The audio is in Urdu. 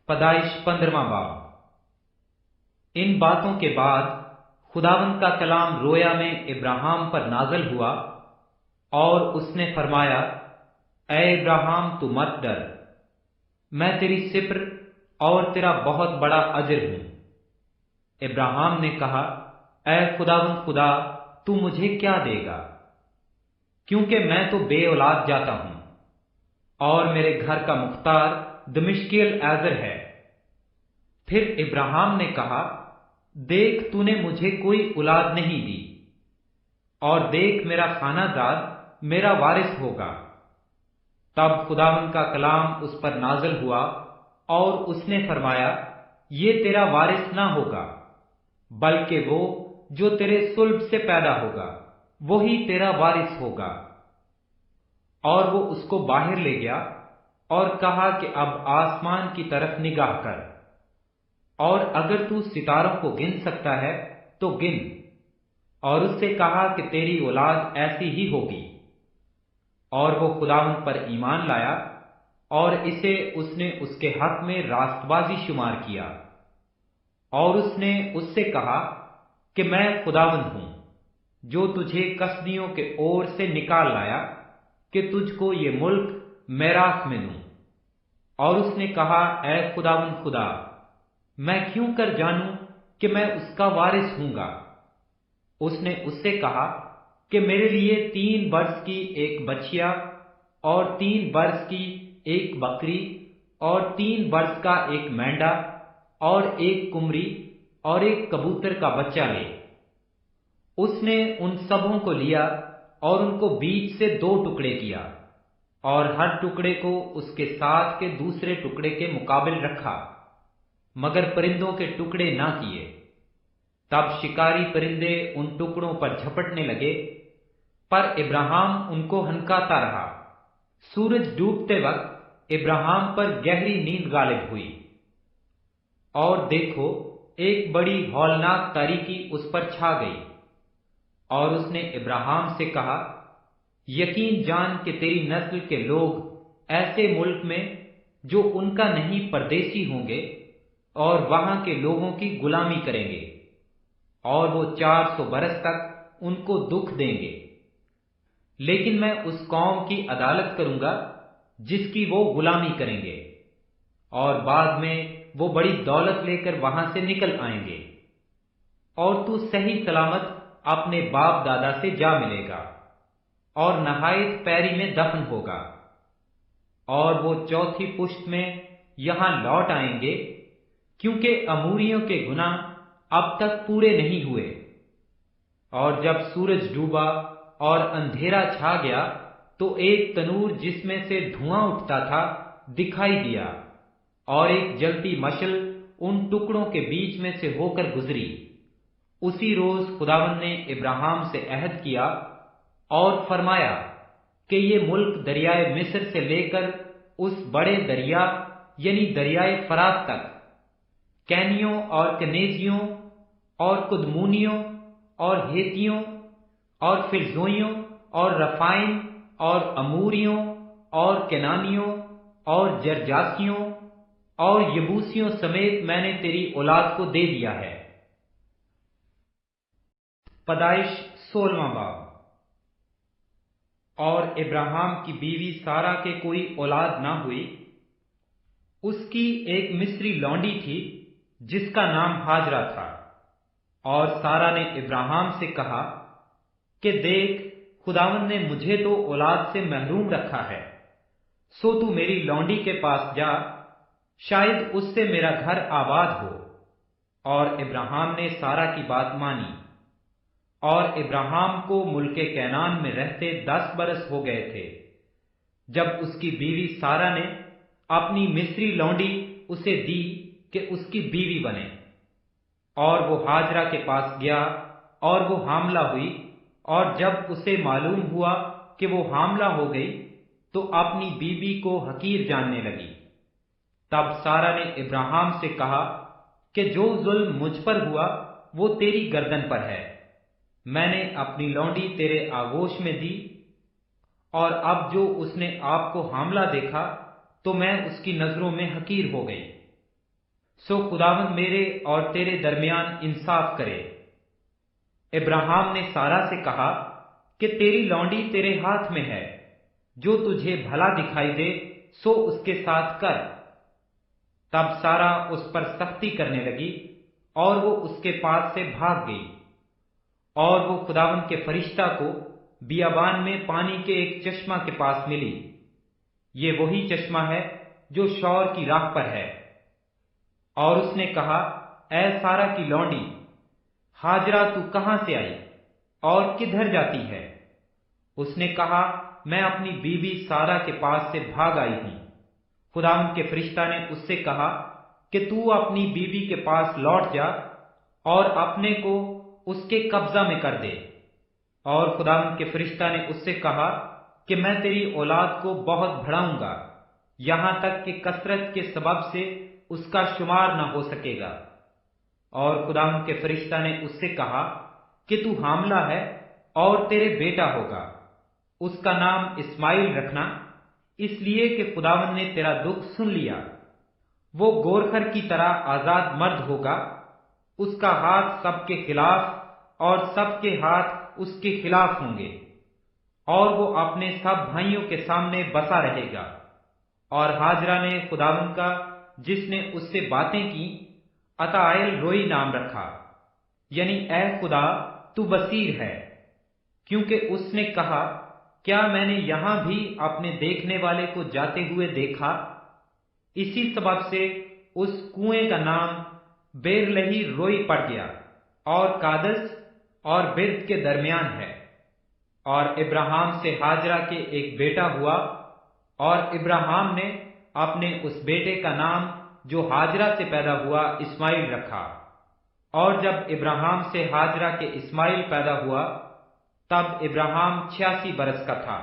پیدائش 15واں باب۔ ان باتوں کے بعد خداوند کا کلام رویا میں ابراہیم پر نازل ہوا اور اس نے فرمایا، اے ابراہیم تو مت ڈر، میں تیری سپر اور تیرا بہت بڑا اجر ہوں۔ ابراہیم نے کہا، اے خداوند خدا، تو مجھے کیا دے گا؟ کیونکہ میں تو بے اولاد جاتا ہوں اور میرے گھر کا مختار دمشقی العازر ہے۔ پھر ابراہیم نے کہا، دیکھ تو نے مجھے کوئی اولاد نہیں دی، اور دیکھ میرا خانہ دار میرا وارث ہوگا۔ تب خداوند کا کلام اس پر نازل ہوا اور اس نے فرمایا، یہ تیرا وارث نہ ہوگا، بلکہ وہ جو تیرے صلب سے پیدا ہوگا وہی تیرا وارث ہوگا۔ اور وہ اس کو باہر لے گیا اور کہا کہ اب آسمان کی طرف نگاہ کر، اور اگر تو ستاروں کو گن سکتا ہے تو گن، اور اس سے کہا کہ تیری اولاد ایسی ہی ہوگی۔ اور وہ خداوند پر ایمان لایا اور اسے اس نے اس کے حق میں راست بازی شمار کیا۔ اور اس نے اس سے کہا کہ میں خداوند ہوں جو تجھے کسدیوں کے اور سے نکال لایا کہ تجھ کو یہ ملک میراث میں دوں۔ اور اس نے کہا، اے خداوند خدا، میں کیوں کر جانوں کہ میں اس کا وارث ہوں گا؟ اس نے اس سے کہا کہ میرے لیے 3 برس کی ایک بچیا اور 3 برس کی ایک بکری اور 3 برس کا ایک مینڈا اور ایک کمری اور ایک کبوتر کا بچہ لے۔ اس نے ان سبوں کو لیا اور ان کو بیچ سے 2 ٹکڑے کیا، اور ہر ٹکڑے کو اس کے ساتھ کے دوسرے ٹکڑے کے مقابل رکھا، مگر پرندوں کے ٹکڑے نہ کیے۔ تب شکاری پرندے ان ٹکڑوں پر جھپٹنے لگے، پر ابراہیم ان کو ہنکاتا رہا۔ سورج ڈوبتے وقت ابراہیم پر گہری نیند غالب ہوئی، اور دیکھو ایک بڑی ہولناک تاریکی اس پر چھا گئی۔ اور اس نے ابراہیم سے کہا، یقین جان کہ تیری نسل کے لوگ ایسے ملک میں جو ان کا نہیں پردیسی ہوں گے، اور وہاں کے لوگوں کی غلامی کریں گے، اور وہ 400 برس تک ان کو دکھ دیں گے۔ لیکن میں اس قوم کی عدالت کروں گا جس کی وہ غلامی کریں گے، اور بعد میں وہ بڑی دولت لے کر وہاں سے نکل آئیں گے، اور تو صحیح سلامت اپنے باپ دادا سے جا ملے گا، اور نہایت پیری میں دفن ہوگا۔ اور وہ 4تھی پشت میں یہاں لوٹ آئیں گے، کیونکہ اموریوں کے گناہ اب تک پورے نہیں ہوئے۔ اور جب سورج ڈوبا اور اندھیرا چھا گیا تو ایک تنور جس میں سے دھواں اٹھتا تھا دکھائی دیا، اور ایک جلتی مشل ان ٹکڑوں کے بیچ میں سے ہو کر گزری۔ اسی روز خداوند نے ابراہیم سے عہد کیا اور فرمایا کہ یہ ملک دریائے مصر سے لے کر اس بڑے دریا یعنی دریائے فرات تک، کینیوں اور کنیزیوں اور کدمونیوں اور ہیتیوں اور فرزوئیوں اور رفائم اور اموریوں اور کنانیوں اور جرجاسیوں اور یبوسیوں سمیت میں نے تیری اولاد کو دے دیا ہے۔ پیدائش 16واں باب۔ اور ابراہیم کی بیوی سارہ کے کوئی اولاد نہ ہوئی۔ اس کی ایک مصری لونڈی تھی جس کا نام ہاجرہ تھا۔ اور سارہ نے ابراہیم سے کہا کہ دیکھ، خداوند نے مجھے تو اولاد سے محروم رکھا ہے، سو تو میری لونڈی کے پاس جا، شاید اس سے میرا گھر آباد ہو۔ اور ابراہیم نے سارہ کی بات مانی۔ اور ابراہیم کو ملک کینان میں رہتے 10 برس ہو گئے تھے جب اس کی بیوی سارہ نے اپنی مصری لونڈی اسے دی کہ اس کی بیوی بنے۔ اور وہ ہاجرہ کے پاس گیا اور وہ حاملہ ہوئی، اور جب اسے معلوم ہوا کہ وہ حاملہ ہو گئی تو اپنی بیوی کو حقیر جاننے لگی۔ تب سارہ نے ابراہیم سے کہا کہ جو ظلم مجھ پر ہوا وہ تیری گردن پر ہے، میں نے اپنی لونڈی تیرے آغوش میں دی، اور اب جو اس نے آپ کو حاملہ دیکھا تو میں اس کی نظروں میں حقیر ہو گئی۔ سو خداوند میرے اور تیرے درمیان انصاف کرے۔ ابراہیم نے سارا سے کہا کہ تیری لونڈی تیرے ہاتھ میں ہے، جو تجھے بھلا دکھائی دے سو اس کے ساتھ کر۔ تب سارا اس پر سختی کرنے لگی اور وہ اس کے پاس سے بھاگ گئی، اور وہ خداوند کے فرشتہ کو بیابان میں پانی کے ایک چشمہ کے پاس ملی۔ یہ وہی چشمہ ہے جو شور کی راہ پر ہے۔ اور اس نے کہا، اے سارا کی لونڈی، ہاجرہ تو کہاں سے آئی اور کدھر جاتی ہے؟ اس نے کہا، میں اپنی بیوی سارا کے پاس سے بھاگ آئی ہوں۔ خداوند کے فرشتہ نے اس سے کہا کہ تو اپنی بیوی کے پاس لوٹ جا اور اپنے کو اس کے قبضہ میں کر دے۔ اور خداوند کے فرشتہ نے اس سے کہا کہ میں تیری اولاد کو بہت بڑھاؤں گا، یہاں تک کہ کثرت کے سبب سے اس کا شمار نہ ہو سکے گا۔ اور خداوند کے فرشتہ نے اس سے کہا کہ تو حاملہ ہے اور تیرے بیٹا ہوگا، اس کا نام اسماعیل رکھنا، اس لیے کہ خداوند نے تیرا دکھ سن لیا۔ وہ گورکھر کی طرح آزاد مرد ہوگا، اس کا ہاتھ سب کے خلاف اور سب کے ہاتھ اس کے خلاف ہوں گے، اور وہ اپنے سب بھائیوں کے سامنے بسا رہے گا۔ اور ہاجرہ نے خداوند کا جس نے اس سے باتیں کی عطائل روئی نام رکھا، یعنی اے خدا تو بصیر ہے، کیونکہ اس نے کہا، کیا میں نے یہاں بھی اپنے دیکھنے والے کو جاتے ہوئے دیکھا؟ اسی سبب سے اس کنویں کا نام بیرلہی روئی پڑ گیا، اور کادس اور برد کے درمیان ہے۔ اور ابراہیم سے ہاجرہ کے ایک بیٹا ہوا، اور ابراہیم نے اپنے اس بیٹے کا نام جو ہاجرہ سے پیدا ہوا اسماعیل رکھا۔ اور جب ابراہیم سے ہاجرہ کے اسماعیل پیدا ہوا تب ابراہیم 86 برس کا تھا۔